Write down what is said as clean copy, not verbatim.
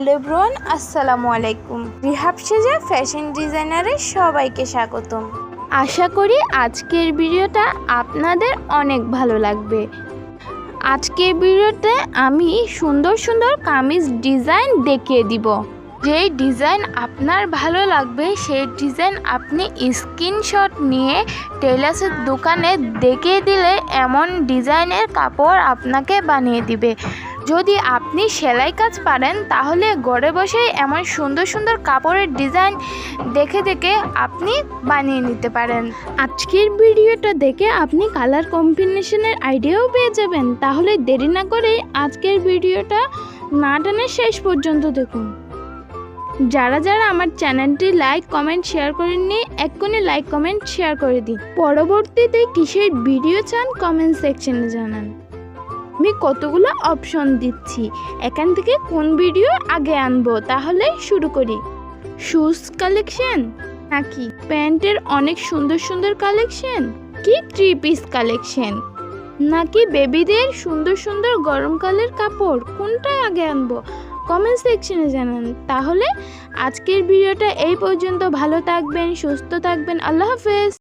Hello everyone, আসসালামু আলাইকুম। Rihab সেজা fashion ডিজাইনারে সবাইকে স্বাগতম। আশা করি আজকের ভিডিওটা আপনাদের অনেক ভালো লাগবে। আজকের ভিডিওতে আমি সুন্দর সুন্দর কামিজ ডিজাইন দেখিয়ে দিব। যেই ডিজাইন আপনার ভালো লাগবে সেই ডিজাইন আপনি স্ক্রিনশট নিয়ে টেলার্সের দোকানে দেখিয়ে দিলে এমন ডিজাইনের কাপড় আপনাকে বানিয়ে দিবে। যদি আপনি সেলাই কাজ পারেন তাহলে ঘরে বসেই এমন সুন্দর সুন্দর কাপড়ের ডিজাইন দেখে দেখে আপনি বানিয়ে নিতে পারেন। আজকের ভিডিওটা দেখে আপনি কালার কম্বিনেশনের আইডিয়াও পেয়ে যাবেন। তাহলে দেরি না করে আজকের ভিডিওটা না টেনে শেষ পর্যন্ত দেখুন। যারা যারা আমার চ্যানেলটি লাইক কমেন্ট শেয়ার করেননি এক্ষুনি লাইক কমেন্ট শেয়ার করে দিন। পরবর্তীতে কিসের ভিডিও চান কমেন্ট সেকশনে জানান। আমি কতগুলো অপশন দিচ্ছি, এখান থেকে কোন ভিডিও আগে আনবো। তাহলে শুরু করি। শুজ কালেকশন নাকি প্যান্টের অনেক সুন্দর সুন্দর কালেকশন, কি থ্রি পিস কালেকশন, নাকি বেবিদের সুন্দর সুন্দর গরমকালের কাপড়, কোনটা আগে আনবো কমেন্ট সেকশনে জানান। তাহলে আজকের ভিডিওটা এই পর্যন্ত। ভালো থাকবেন, সুস্থ থাকবেন। আল্লাহ হাফেজ।